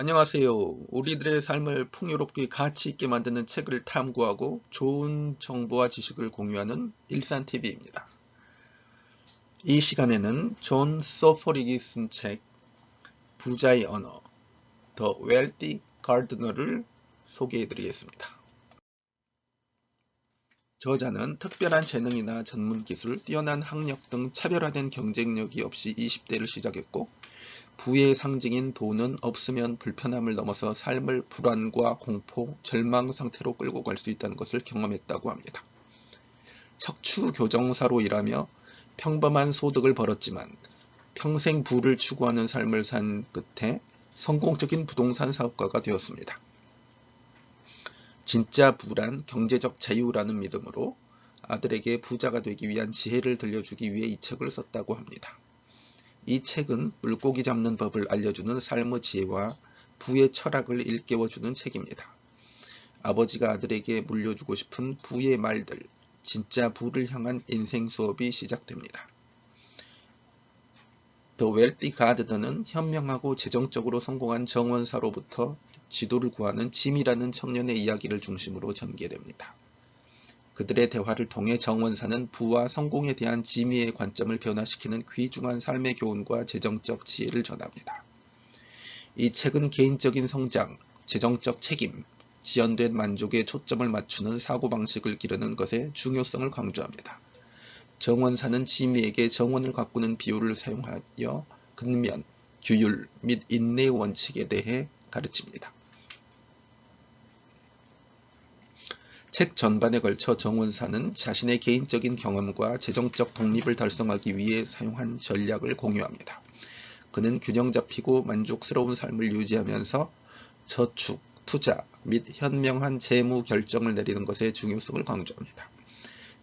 안녕하세요. 우리들의 삶을 풍요롭게 가치 있게 만드는 책을 탐구하고 좋은 정보와 지식을 공유하는 일산TV입니다. 이 시간에는 존 소포릭이 쓴 책 부자의 언어 The Wealthy Gardener를 소개해 드리겠습니다. 저자는 특별한 재능이나 전문 기술, 뛰어난 학력 등 차별화된 경쟁력이 없이 20대를 시작했고 부의 상징인 돈은 없으면 불편함을 넘어서 삶을 불안과 공포, 절망 상태로 끌고 갈 수 있다는 것을 경험했다고 합니다. 척추 교정사로 일하며 평범한 소득을 벌었지만 평생 부를 추구하는 삶을 산 끝에 성공적인 부동산 사업가가 되었습니다. 진짜 부란 경제적 자유라는 믿음으로 아들에게 부자가 되기 위한 지혜를 들려주기 위해 이 책을 썼다고 합니다. 이 책은 물고기 잡는 법을 알려주는 삶의 지혜와 부의 철학을 일깨워주는 책입니다. 아버지가 아들에게 물려주고 싶은 부의 말들, 진짜 부를 향한 인생 수업이 시작됩니다. The Wealthy Gardener는 현명하고 재정적으로 성공한 정원사로부터 지도를 구하는 짐이라는 청년의 이야기를 중심으로 전개됩니다. 그들의 대화를 통해 정원사는 부와 성공에 대한 지미의 관점을 변화시키는 귀중한 삶의 교훈과 재정적 지혜를 전합니다. 이 책은 개인적인 성장, 재정적 책임, 지연된 만족에 초점을 맞추는 사고방식을 기르는 것의 중요성을 강조합니다. 정원사는 지미에게 정원을 가꾸는 비유를 사용하여 근면, 규율 및 인내의 원칙에 대해 가르칩니다. 책 전반에 걸쳐 정원사는 자신의 개인적인 경험과 재정적 독립을 달성하기 위해 사용한 전략을 공유합니다. 그는 균형 잡히고 만족스러운 삶을 유지하면서 저축, 투자 및 현명한 재무 결정을 내리는 것의 중요성을 강조합니다.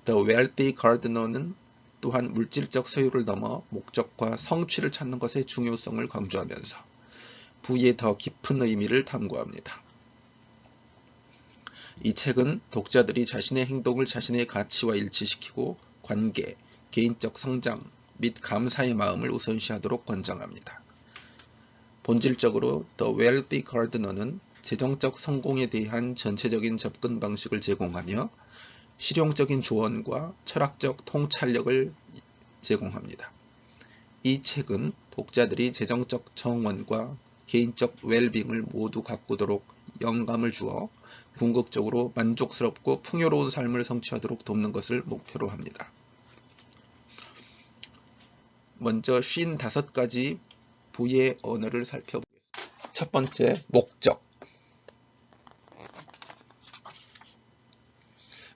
The Wealthy Gardener는 또한 물질적 소유를 넘어 목적과 성취를 찾는 것의 중요성을 강조하면서 부의 더 깊은 의미를 탐구합니다. 이 책은 독자들이 자신의 행동을 자신의 가치와 일치시키고 관계, 개인적 성장 및 감사의 마음을 우선시하도록 권장합니다. 본질적으로 The Wealthy Gardener는 재정적 성공에 대한 전체적인 접근 방식을 제공하며 실용적인 조언과 철학적 통찰력을 제공합니다. 이 책은 독자들이 재정적 정원과 개인적 웰빙을 모두 가꾸도록 영감을 주어 궁극적으로 만족스럽고 풍요로운 삶을 성취하도록 돕는 것을 목표로 합니다. 먼저 55가지 부의 언어를 살펴보겠습니다. 첫 번째, 목적.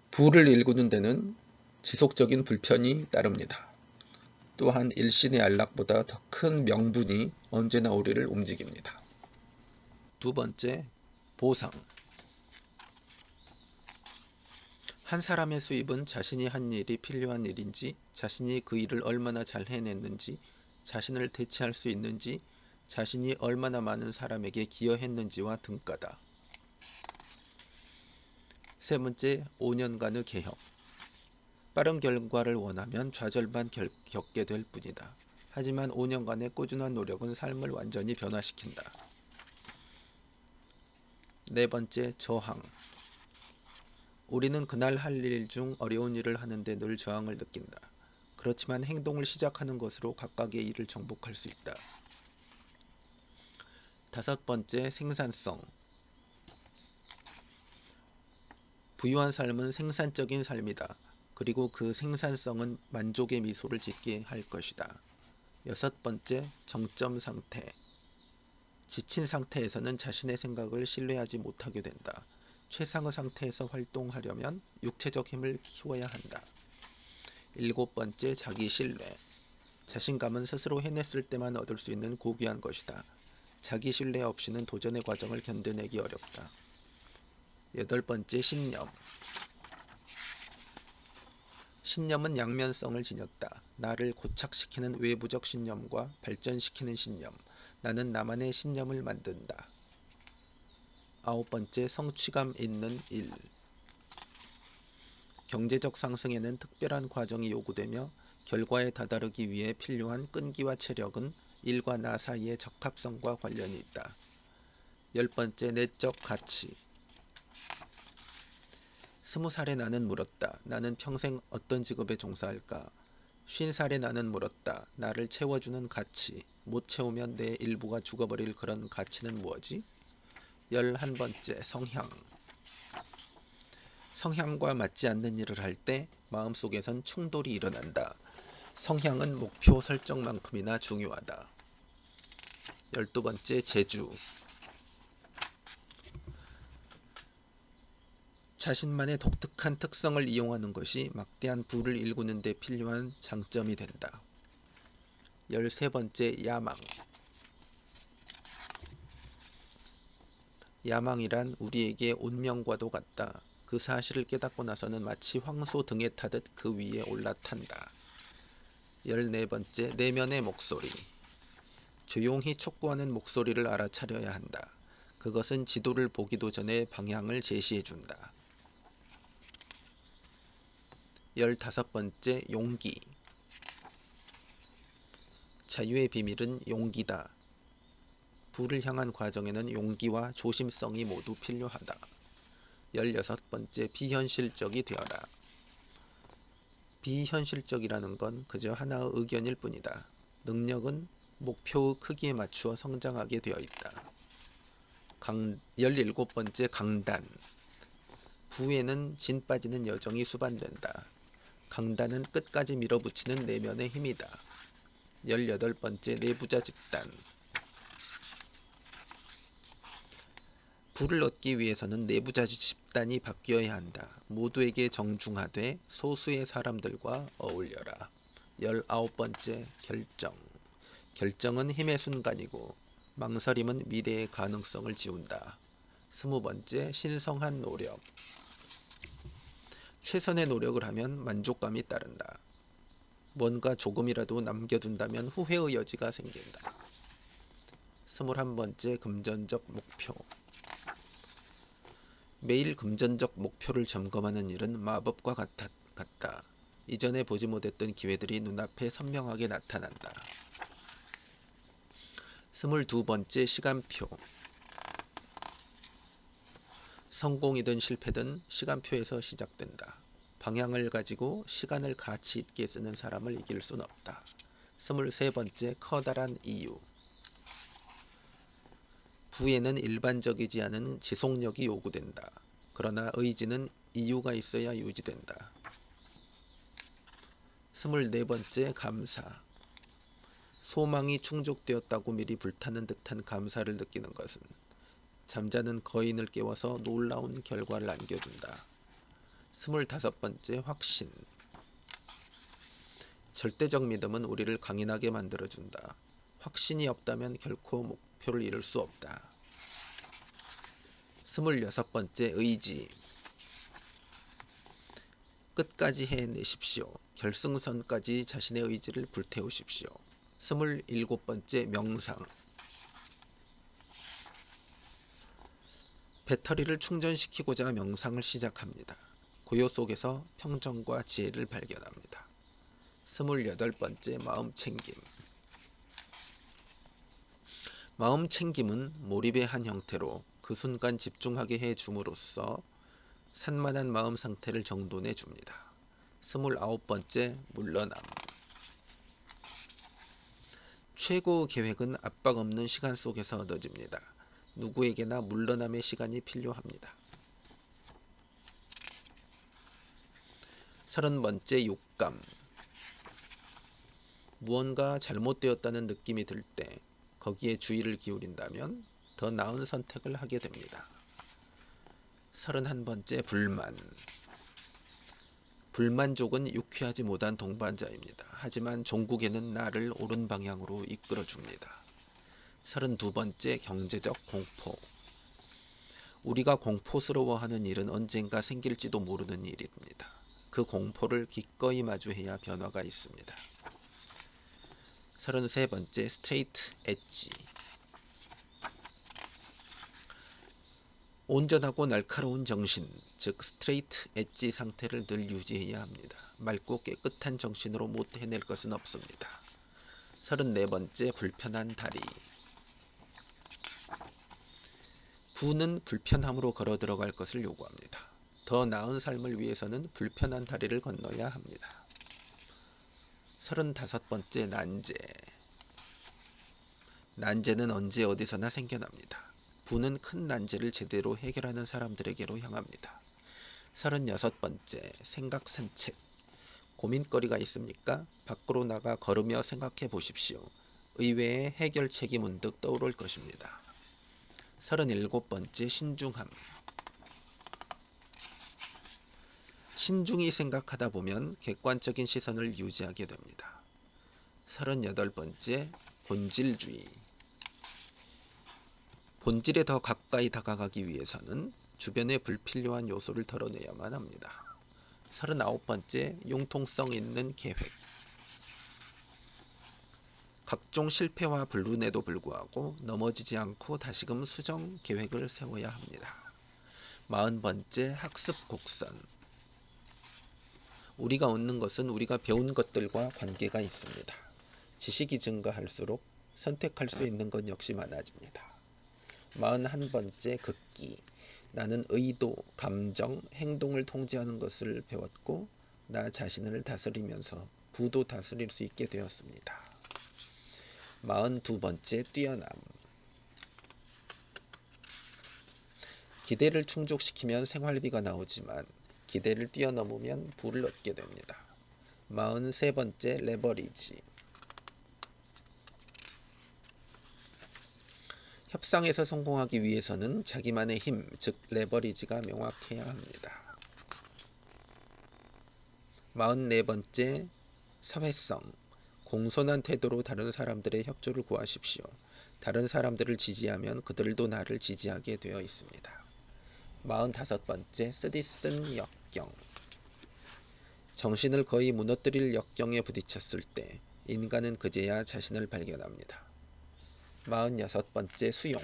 부를 일구는 데는 지속적인 불편이 따릅니다. 또한 일신의 안락보다 더 큰 명분이 언제나 우리를 움직입니다. 두 번째, 보상. 한 사람의 수입은 자신이 한 일이 필요한 일인지, 자신이 그 일을 얼마나 잘 해냈는지, 자신을 대체할 수 있는지, 자신이 얼마나 많은 사람에게 기여했는지와 등가다. 세 번째, 5년간의 개혁. 빠른 결과를 원하면 좌절만 겪게 될 뿐이다. 하지만 5년간의 꾸준한 노력은 삶을 완전히 변화시킨다. 네 번째, 저항. 우리는 그날 할 일 중 어려운 일을 하는데 늘 저항을 느낀다. 그렇지만 행동을 시작하는 것으로 각각의 일을 정복할 수 있다. 다섯 번째, 생산성. 부유한 삶은 생산적인 삶이다. 그리고 그 생산성은 만족의 미소를 짓게 할 것이다. 여섯 번째, 정점 상태. 지친 상태에서는 자신의 생각을 신뢰하지 못하게 된다. 최상의 상태에서 활동하려면 육체적 힘을 키워야 한다. 일곱 번째, 자기 신뢰. 자신감은 스스로 해냈을 때만 얻을 수 있는 고귀한 것이다. 자기 신뢰 없이는 도전의 과정을 견뎌내기 어렵다. 여덟 번째, 신념. 신념은 양면성을 지녔다. 나를 고착시키는 외부적 신념과 발전시키는 신념. 나는 나만의 신념을 만든다. 아홉 번째, 성취감 있는 일. 경제적 상승에는 특별한 과정이 요구되며 결과에 다다르기 위해 필요한 끈기와 체력은 일과 나 사이의 적합성과 관련이 있다. 10번째 내적 가치. 20살의 나는 물었다. 나는 평생 어떤 직업에 종사할까? 50살의 나는 물었다. 나를 채워주는 가치. 못 채우면 내 일부가 죽어버릴 그런 가치는 무엇이? 11번째 성향. 성향과 맞지 않는 일을 할 때 마음속에선 충돌이 일어난다. 성향은 목표 설정만큼이나 중요하다. 12번째 재주. 자신만의 독특한 특성을 이용하는 것이 막대한 부를 일구는 데 필요한 장점이 된다. 13번째 야망. 야망이란 우리에게 운명과도 같다. 그 사실을 깨닫고 나서는 마치 황소 등에 타듯 그 위에 올라탄다. 14번째 내면의 목소리. 조용히 촉구하는 목소리를 알아차려야 한다. 그것은 지도를 보기도 전에 방향을 제시해준다. 15번째 용기. 자유의 비밀은 용기다. 부를 향한 과정에는 용기와 조심성이 모두 필요하다. 16번째 비현실적이 되어라. 비현실적이라는 건 그저 하나의 의견일 뿐이다. 능력은 목표의 크기에 맞추어 성장하게 되어 있다. 17번째 강단. 부에는 진 빠지는 여정이 수반된다. 강단은 끝까지 밀어붙이는 내면의 힘이다. 18번째 내부자 집단. 부를 얻기 위해서는 내부자 집단이 바뀌어야 한다. 모두에게 정중하되 소수의 사람들과 어울려라. 19번째 결정. 결정은 힘의 순간이고 망설임은 미래의 가능성을 지운다. 20번째 신성한 노력. 최선의 노력을 하면 만족감이 따른다. 뭔가 조금이라도 남겨둔다면 후회의 여지가 생긴다. 21번째 금전적 목표. 매일 금전적 목표를 점검하는 일은 마법과 같다. 이전에 보지 못했던 기회들이 눈앞에 선명하게 나타난다. 22번째 시간표. 성공이든 실패든 시간표에서 시작된다. 방향을 가지고 시간을 가치 있게 쓰는 사람을 이길 순 없다. 23번째 커다란 이유. 부에는 일반적이지 않은 지속력이 요구된다. 그러나 의지는 이유가 있어야 유지된다. 24번째 감사. 소망이 충족되었다고 미리 불타는 듯한 감사를 느끼는 것은 잠자는 거인을 깨워서 놀라운 결과를 안겨준다. 25번째 확신. 절대적 믿음은 우리를 강인하게 만들어준다. 확신이 없다면 결코 목표를 이룰 수 없다. 26번째 의지. 끝까지 해내십시오. 결승선까지 자신의 의지를 불태우십시오. 27번째 명상. 배터리를 충전시키고자 명상을 시작합니다. 고요 속에서 평정과 지혜를 발견합니다. 28번째 마음챙김. 마음챙김은 몰입의 한 형태로 그 순간 집중하게 해줌으로써 산만한 마음 상태를 정돈해 줍니다. 29번째 물러남. 최고의 계획은 압박 없는 시간 속에서 얻어집니다. 누구에게나 물러남의 시간이 필요합니다. 30번째 욕감. 무언가 잘못되었다는 느낌이 들 때 거기에 주의를 기울인다면 더 나은 선택을 하게 됩니다. 31번째 불만. 불만족은 유쾌하지 못한 동반자입니다. 하지만 종국에는 나를 옳은 방향으로 이끌어줍니다. 32번째 경제적 공포. 우리가 공포스러워하는 일은 언젠가 생길지도 모르는 일입니다. 그 공포를 기꺼이 마주해야 변화가 있습니다. 33번째 스트레이트 엣지. 온전하고 날카로운 정신, 즉 스트레이트 엣지 상태를 늘 유지해야 합니다. 맑고 깨끗한 정신으로 못 해낼 것은 없습니다. 34번째 불편한 다리. 부는 불편함으로 걸어 들어갈 것을 요구합니다. 더 나은 삶을 위해서는 불편한 다리를 건너야 합니다. 35번째 난제. 난제는 언제 어디서나 생겨납니다. 부는 큰 난제를 제대로 해결하는 사람들에게로 향합니다. 36번째 생각 산책. 고민거리가 있습니까? 밖으로 나가 걸으며 생각해 보십시오. 의외의 해결책이 문득 떠오를 것입니다. 37번째 신중함. 신중히 생각하다 보면 객관적인 시선을 유지하게 됩니다. 38번째 본질주의. 본질에 더 가까이 다가가기 위해서는 주변의 불필요한 요소를 덜어내야만 합니다. 39번째 융통성 있는 계획. 각종 실패와 불운에도 불구하고 넘어지지 않고 다시금 수정 계획을 세워야 합니다. 40번째 학습 곡선. 우리가 얻는 것은 우리가 배운 것들과 관계가 있습니다. 지식이 증가할수록 선택할 수 있는 것 역시 많아집니다. 41번째 극기. 나는 의도, 감정, 행동을 통제하는 것을 배웠고 나 자신을 다스리면서 부도 다스릴 수 있게 되었습니다. 42번째 뛰어남. 기대를 충족시키면 생활비가 나오지만 기대를 뛰어넘으면 부를 얻게 됩니다. 43번째 레버리지. 협상에서 성공하기 위해서는 자기만의 힘, 즉 레버리지가 명확해야 합니다. 44번째 사회성. 공손한 태도로 다른 사람들의 협조를 구하십시오. 다른 사람들을 지지하면 그들도 나를 지지하게 되어 있습니다. 45번째 쓰디쓴 역경. 정신을 거의 무너뜨릴 역경에 부딪혔을 때 인간은 그제야 자신을 발견합니다. 46번째 수용.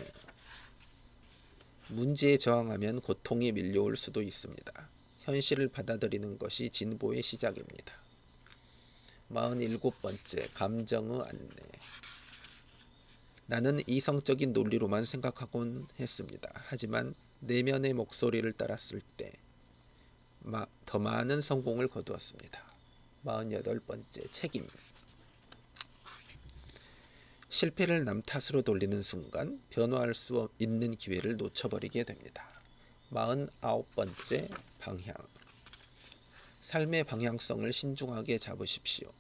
문제에 저항하면 고통이 밀려올 수도 있습니다. 현실을 받아들이는 것이 진보의 시작입니다. 47번째 감정의 안내. 나는 이성적인 논리로만 생각하곤 했습니다. 하지만 내면의 목소리를 따랐을 때 더 많은 성공을 거두었습니다. 48번째 책임. 실패를 남 탓으로 돌리는 순간 변화할 수 있는 기회를 놓쳐버리게 됩니다. 49번째 방향. 삶의 방향성을 신중하게 잡으십시오.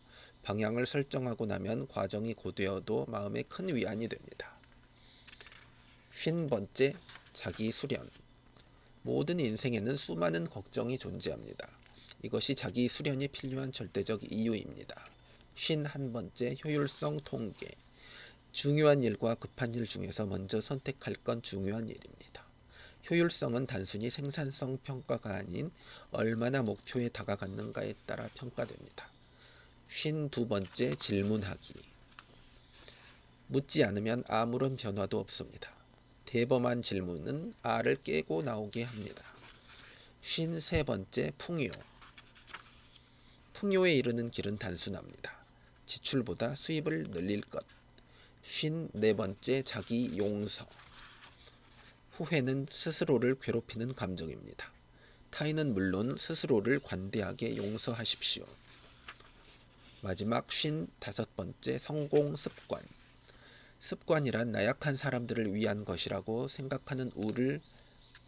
방향을 설정하고 나면 과정이 고되어도 마음에 큰 위안이 됩니다. 50번째 자기 수련. 모든 인생에는 수많은 걱정이 존재합니다. 이것이 자기 수련이 필요한 절대적 이유입니다. 51번째 효율성 통계. 중요한 일과 급한 일 중에서 먼저 선택할 건 중요한 일입니다. 효율성은 단순히 생산성 평가가 아닌 얼마나 목표에 다가갔는가에 따라 평가됩니다. 52번째 질문하기. 묻지 않으면 아무런 변화도 없습니다. 대범한 질문은 알을 깨고 나오게 합니다. 53번째 풍요. 풍요에 이르는 길은 단순합니다. 지출보다 수입을 늘릴 것. 54번째 자기 용서. 후회는 스스로를 괴롭히는 감정입니다. 타인은 물론 스스로를 관대하게 용서하십시오. 마지막 55번째 성공 습관. 습관이란 나약한 사람들을 위한 것이라고 생각하는 우를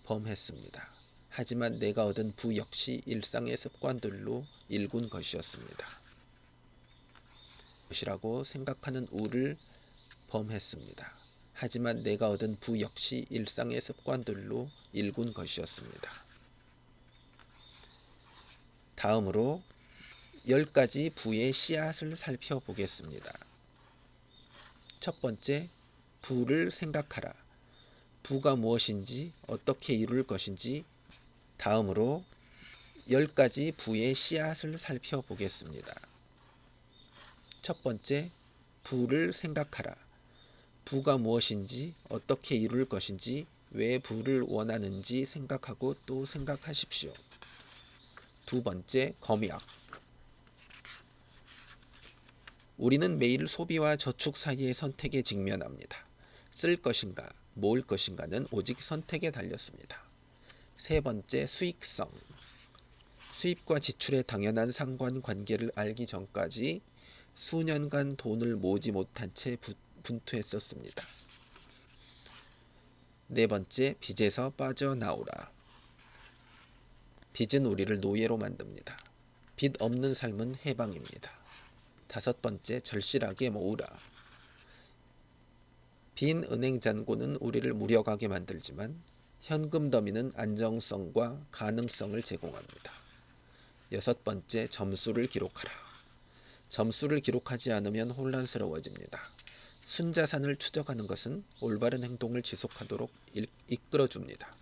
범했습니다. 하지만 내가 얻은 부 역시 일상의 습관들로 일군 것이었습니다. 것이라고 생각하는 우를 범했습니다. 하지만 내가 얻은 부 역시 일상의 습관들로 일군 것이었습니다. 다음으로 10가지 부의 씨앗을 살펴보겠습니다. 첫 번째, 부를 생각하라. 부가 무엇인지, 어떻게 이룰 것인지. 다음으로 10가지 부의 씨앗을 살펴보겠습니다. 첫 번째, 부를 생각하라. 부가 무엇인지, 어떻게 이룰 것인지, 왜 부를 원하는지 생각하고 또 생각하십시오. 두 번째, 검약. 우리는 매일 소비와 저축 사이의 선택에 직면합니다. 쓸 것인가, 모을 것인가는 오직 선택에 달렸습니다. 세 번째, 수익성. 수입과 지출의 당연한 상관관계를 알기 전까지 수년간 돈을 모으지 못한 채 분투했었습니다. 네 번째, 빚에서 빠져나오라. 빚은 우리를 노예로 만듭니다. 빚 없는 삶은 해방입니다. 다섯 번째, 절실하게 모으라. 빈 은행 잔고는 우리를 무력하게 만들지만 현금 더미는 안정성과 가능성을 제공합니다. 여섯 번째, 점수를 기록하라. 점수를 기록하지 않으면 혼란스러워집니다. 순자산을 추적하는 것은 올바른 행동을 지속하도록 이끌어줍니다.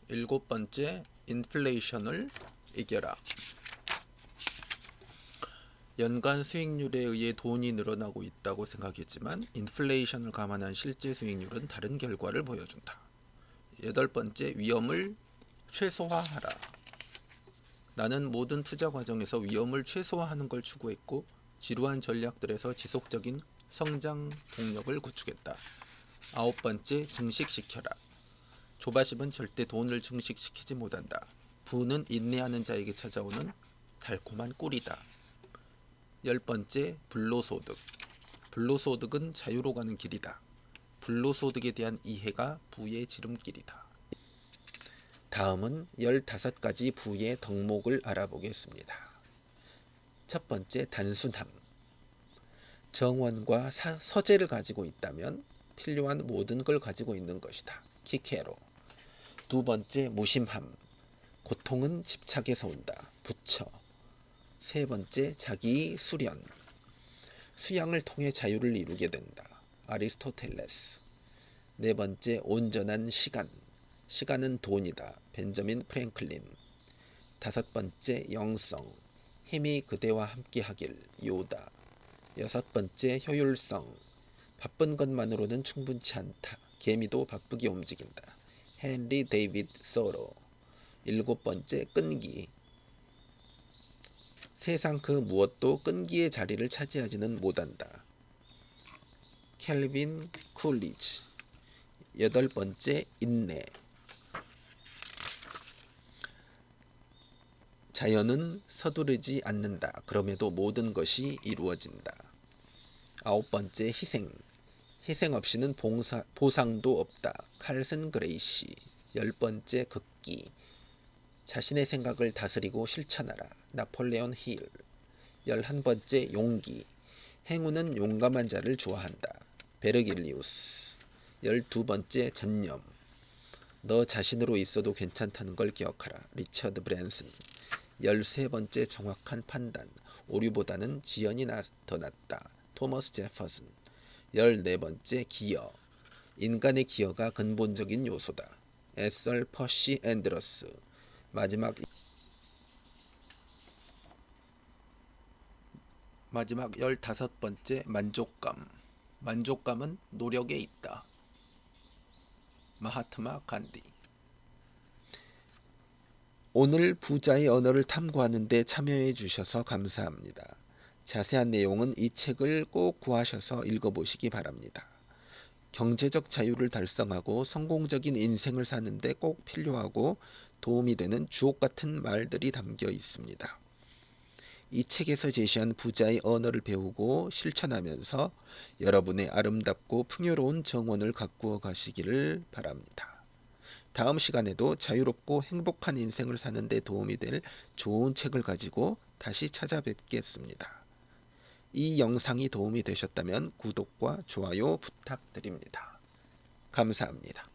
일곱 번째, 인플레이션을 이겨라. 연간 수익률에 의해 돈이 늘어나고 있다고 생각했지만 인플레이션을 감안한 실제 수익률은 다른 결과를 보여준다. 여덟 번째, 위험을 최소화하라. 나는 모든 투자 과정에서 위험을 최소화하는 걸 추구했고 지루한 전략들에서 지속적인 성장 동력을 구축했다. 아홉 번째, 증식시켜라. 조바심은 절대 돈을 증식시키지 못한다. 부는 인내하는 자에게 찾아오는 달콤한 꿀이다. 열 번째, 불로소득. 불로소득은 자유로 가는 길이다. 불로소득에 대한 이해가 부의 지름길이다. 다음은 15가지 부의 덕목을 알아보겠습니다. 첫 번째, 단순함. 정원과 서재를 가지고 있다면 필요한 모든 걸 가지고 있는 것이다. 키케로. 두 번째, 무심함. 고통은 집착에서 온다. 부처. 세 번째, 자기 수련. 수양을 통해 자유를 이루게 된다. 아리스토텔레스. 네 번째, 온전한 시간. 시간은 돈이다. 벤저민 프랭클린. 다섯 번째, 영성. 힘이 그대와 함께하길. 요다. 여섯 번째, 효율성. 바쁜 것만으로는 충분치 않다. 개미도 바쁘게 움직인다. 헨리 데이비드 소로. 일곱 번째, 끈기. 세상 그 무엇도 끈기의 자리를 차지하지는 못한다. 켈빈 쿨리지. 여덟 번째, 인내. 자연은 서두르지 않는다. 그럼에도 모든 것이 이루어진다. 아홉 번째, 희생. 희생 없이는 보상도 없다. 칼슨 그레이시. 열 번째, 극기. 자신의 생각을 다스리고 실천하라. 나폴레온 힐. 11번째, 용기. 행운은 용감한 자를 좋아한다. 베르길리우스. 12번째, 전념. 너 자신으로 있어도 괜찮다는 걸 기억하라. 리처드 브랜슨. 13번째, 정확한 판단. 오류보다는 지연이 더 낫다. 토머스 제퍼슨. 14번째, 기여. 인간의 기여가 근본적인 요소다. 에썰 퍼시 앤드러스. 마지막 15번째, 만족감. 만족감은 노력에 있다. 마하트마 간디. 오늘 부자의 언어를 탐구하는 데 참여해 주셔서 감사합니다. 자세한 내용은 이 책을 꼭 구하셔서 읽어보시기 바랍니다. 경제적 자유를 달성하고 성공적인 인생을 사는 데 꼭 필요하고 도움이 되는 주옥 같은 말들이 담겨 있습니다. 이 책에서 제시한 부자의 언어를 배우고 실천하면서 여러분의 아름답고 풍요로운 정원을 가꾸어 가시기를 바랍니다. 다음 시간에도 자유롭고 행복한 인생을 사는 데 도움이 될 좋은 책을 가지고 다시 찾아뵙겠습니다. 이 영상이 도움이 되셨다면 구독과 좋아요 부탁드립니다. 감사합니다.